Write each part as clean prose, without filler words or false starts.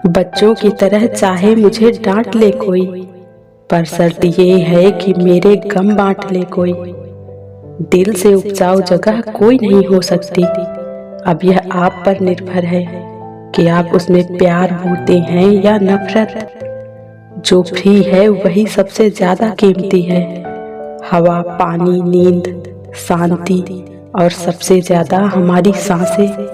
बच्चों की तरह चाहे मुझे डांट ले कोई, पर शर्त ये है कि मेरे गम बांट ले कोई। दिल से उपजाऊ जगह कोई नहीं हो सकती। अब यह आप पर निर्भर है कि आप उसमें प्यार बोते हैं या नफरत। जो फ्री है वही सबसे ज्यादा कीमती है। हवा, पानी, नींद, शांति और सबसे ज्यादा हमारी सांसें।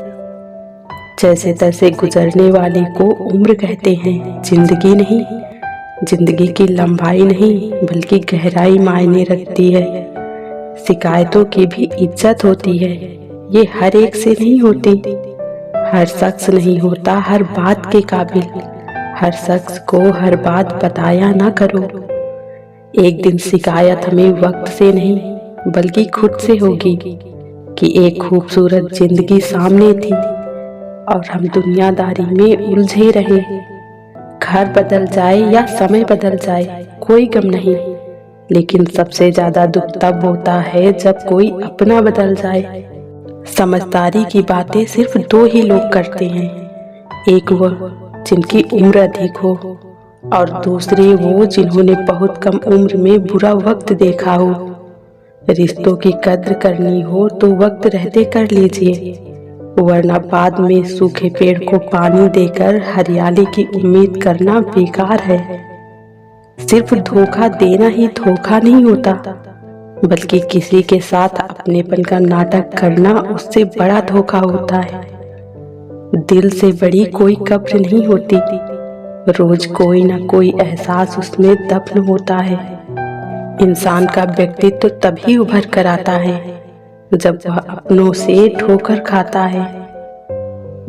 जैसे तैसे गुजरने वाले को उम्र कहते हैं, जिंदगी नहीं। जिंदगी की लंबाई नहीं बल्कि गहराई मायने रखती है। शिकायतों की भी इज्जत होती है, ये हर एक से नहीं होती। हर शख्स नहीं होता हर बात के काबिल। हर शख्स को हर बात बताया ना करो। एक दिन शिकायत हमें वक्त से नहीं बल्कि खुद से होगी कि एक खूबसूरत जिंदगी सामने थी और हम दुनियादारी में उलझे रहे। घर बदल जाए या समय बदल जाए कोई गम नहीं, लेकिन सबसे ज्यादा दुख तब होता है जब कोई अपना बदल जाए। समझदारी की बातें सिर्फ दो ही लोग करते हैं, एक वह जिनकी उम्र अधिक हो और दूसरे वो जिन्होंने बहुत कम उम्र में बुरा वक्त देखा हो। रिश्तों की कद्र करनी हो तो वक्त रहते कर लीजिए, वरना बाद में सूखे पेड़ को पानी देकर हरियाली की उम्मीद करना बेकार है। सिर्फ धोखा देना ही धोखा नहीं होता, बल्कि किसी के साथ अपनेपन का नाटक करना उससे बड़ा धोखा होता है। दिल से बड़ी कोई कब्र नहीं होती, रोज कोई ना कोई एहसास उसमें दफन होता है। इंसान का व्यक्तित्व तभी उभर कर आता है जब वह अपनों से ठोकर खाता है।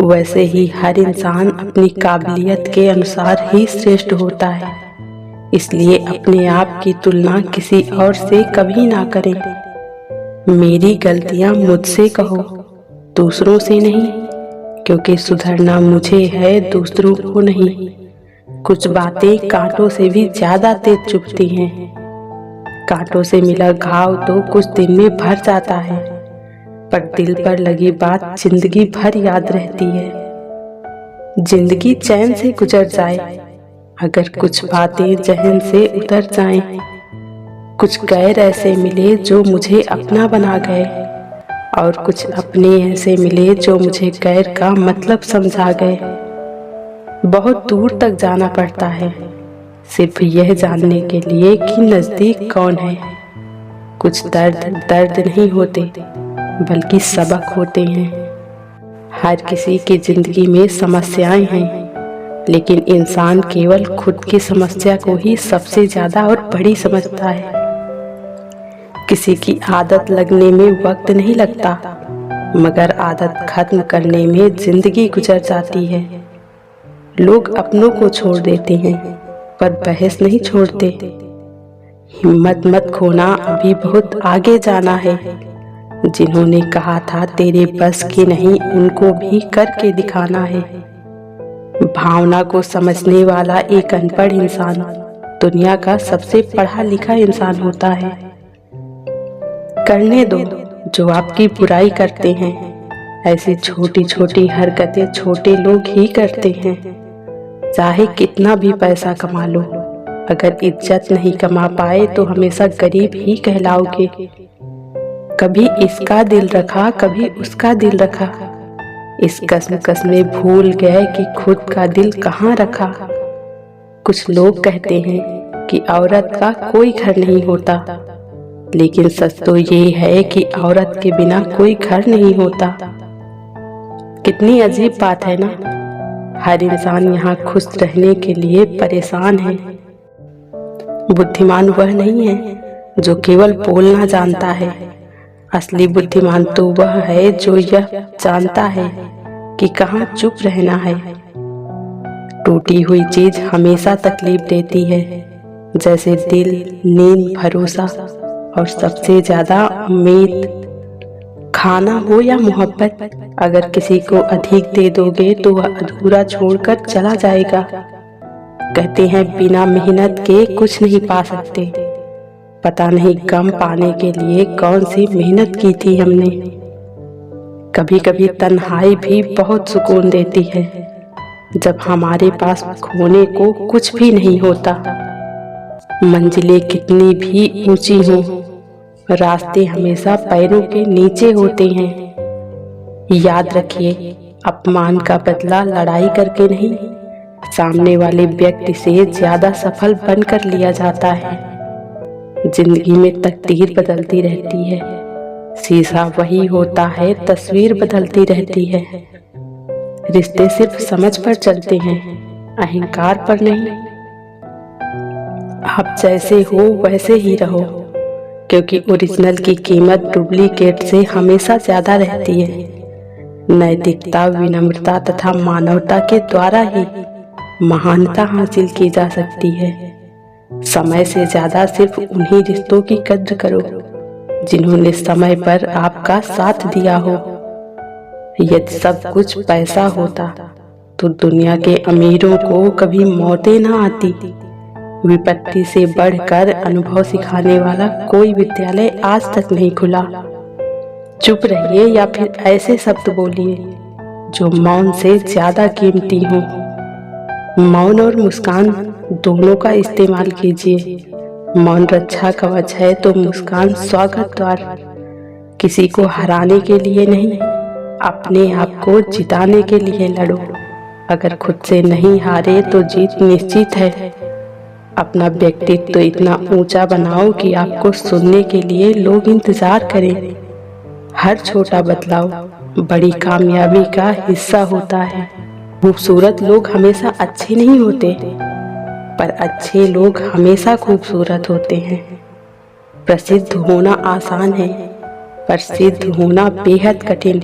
वैसे ही हर इंसान अपनी काबिलियत के अनुसार ही श्रेष्ठ होता है, इसलिए अपने आप की तुलना किसी और से कभी ना करें। मेरी गलतियां मुझसे कहो, दूसरों से नहीं, क्योंकि सुधरना मुझे है, दूसरों को नहीं। कुछ बातें कांटों से भी ज्यादा तेज चुभती हैं। कांटों से मिला घाव तो कुछ दिन में भर जाता है, पर दिल पर लगी बात जिंदगी भर याद रहती है। जिंदगी चैन से गुजर जाए अगर कुछ बातें जहन से उतर जाएं। कुछ गैर ऐसे मिले जो मुझे अपना बना गए, और कुछ अपने ऐसे मिले जो मुझे गैर का मतलब समझा गए। बहुत दूर तक जाना पड़ता है सिर्फ यह जानने के लिए कि नजदीक कौन है। कुछ दर्द दर्द नहीं होते बल्कि सबक होते हैं। हर किसी की जिंदगी में समस्याएं हैं, लेकिन इंसान केवल खुद की समस्या को ही सबसे ज्यादा और बड़ी समझता है। किसी की आदत लगने में वक्त नहीं लगता, मगर आदत खत्म करने में जिंदगी गुजर जाती है। लोग अपनों को छोड़ देते हैं पर बहस नहीं छोड़ते। हिम्मत मत खोना, अभी बहुत आगे जाना है। जिन्होंने कहा था तेरे बस की नहीं, उनको भी करके दिखाना है। भावना को समझने वाला एक अनपढ़ इंसान दुनिया का सबसे पढ़ा लिखा इंसान होता है। करने दो जो आपकी बुराई करते हैं, ऐसी छोटी छोटी हरकतें छोटे लोग ही करते हैं। चाहे कितना भी पैसा कमा लो, अगर इज्जत नहीं कमा पाए तो हमेशा गरीब ही कहलाओगे। कभी इसका दिल रखा कभी उसका दिल रखा, इस कसमकस में भूल गए कि खुद का दिल कहाँ रखा। कुछ लोग कहते हैं कि औरत का कोई घर नहीं होता, लेकिन सच तो ये है कि औरत के बिना कोई घर नहीं होता। कितनी अजीब बात है ना। हर इंसान यहाँ खुश रहने के लिए परेशान है। बुद्धिमान वह नहीं है जो केवल बोलना जानता है, असली बुद्धिमान तो वह है जो यह जानता है कि कहाँ चुप रहना है। टूटी हुई चीज हमेशा तकलीफ देती है, जैसे दिल, नींद, भरोसा और सबसे ज्यादा उम्मीद। खाना हो या मोहब्बत, अगर किसी को अधिक दे दोगे तो वह अधूरा छोड़कर चला जाएगा। कहते हैं बिना मेहनत के कुछ नहीं पा सकते। पता नहीं गम पाने के लिए कौन सी मेहनत की थी हमने। कभी कभी तन्हाई भी बहुत सुकून देती है, जब हमारे पास खोने को कुछ भी नहीं होता। मंजिलें कितनी भी ऊंची हों, रास्ते हमेशा पैरों के नीचे होते हैं। याद रखिए, अपमान का बदला लड़ाई करके नहीं, सामने वाले व्यक्ति से ज्यादा सफल बनकर लिया जाता है। जिंदगी में तकदीर बदलती रहती है, शीशा वही होता है, तस्वीर बदलती रहती है। रिश्ते सिर्फ समझ पर चलते हैं, अहंकार पर नहीं। आप जैसे हो वैसे ही रहो, क्योंकि ओरिजिनल की कीमत डुप्लीकेट से हमेशा ज्यादा रहती है। नैतिकता, विनम्रता तथा मानवता के द्वारा ही महानता हासिल की जा सकती है। समय से ज्यादा सिर्फ उन्हीं रिश्तों की कद्र करो जिन्होंने समय पर आपका साथ दिया हो। यदि सब कुछ पैसा होता तो दुनिया के अमीरों को कभी मौतें ना आती। विपत्ति से बढ़कर अनुभव सिखाने वाला कोई विद्यालय आज तक नहीं खुला। चुप रहिए या फिर ऐसे शब्द बोलिए जो मौन से ज्यादा कीमती हो। मौन और मुस्कान दोनों का इस्तेमाल कीजिए। मौन रक्षा कवच है तो मुस्कान स्वागत द्वार। किसी को हराने के लिए नहीं, अपने आप को जिताने के लिए लड़ो। अगर खुद से नहीं हारे तो जीत निश्चित है। अपना व्यक्तित्व तो इतना ऊंचा बनाओ कि आपको सुनने के लिए लोग इंतजार करें। हर छोटा बदलाव बड़ी कामयाबी का हिस्सा होता है। खूबसूरत लोग हमेशा अच्छे नहीं होते, पर अच्छे लोग हमेशा खूबसूरत होते हैं। प्रसिद्ध होना आसान है, पर सिद्ध होना बेहद कठिन।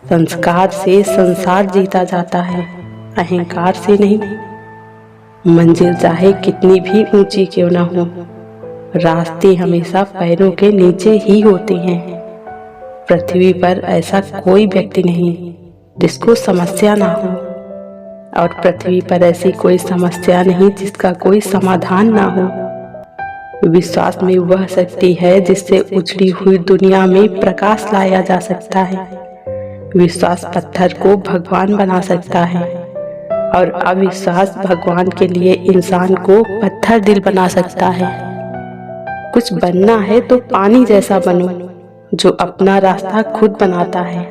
संस्कार से संसार जीता जाता है, अहंकार से नहीं। मंजिल चाहे कितनी भी ऊंची क्यों ना हो, रास्ते हमेशा पैरों के नीचे ही होते हैं। पृथ्वी पर ऐसा कोई व्यक्ति नहीं जिसको समस्या ना हो, और पृथ्वी पर ऐसी कोई समस्या नहीं जिसका कोई समाधान ना हो। विश्वास में वह शक्ति है जिससे उजड़ी हुई दुनिया में प्रकाश लाया जा सकता है। विश्वास पत्थर को भगवान बना सकता है, और अविश्वास भगवान के लिए इंसान को पत्थर दिल बना सकता है। कुछ बनना है तो पानी जैसा बनो, जो अपना रास्ता खुद बनाता है।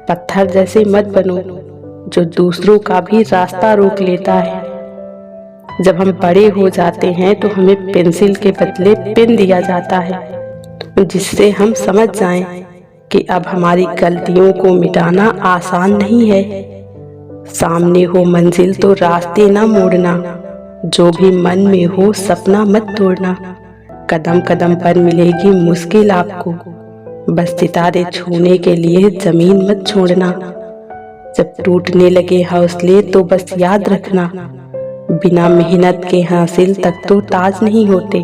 पत्थर जैसे मत बनो, जो दूसरों का भी रास्ता रोक लेता है। जब हम बड़े हो जाते हैं तो हमें पेंसिल के बदले पेन दिया जाता है, जिससे हम समझ जाएं कि अब हमारी गलतियों को मिटाना आसान नहीं है। सामने हो मंजिल तो रास्ते ना मोड़ना, जो भी मन में हो सपना मत तोड़ना। कदम कदम पर मिलेगी मुश्किल आपको, बस सितारे छूने के लिए जमीन मत छोड़ना। जब टूटने लगे हौसले तो बस याद रखना, बिना मेहनत के हासिल तक तो ताज नहीं होते।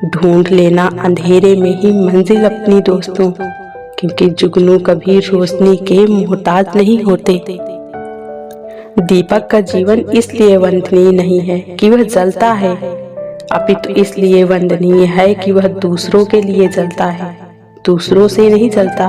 ढूंढ लेना अंधेरे में ही मंजिल अपनी दोस्तों, क्योंकि जुगनू कभी रोशनी के मोहताज नहीं होते। दीपक का जीवन इसलिए वंदनीय नहीं है कि वह जलता है, अपितु इसलिए वंदनीय है कि वह दूसरों के लिए जलता है, दूसरों से नहीं जलता।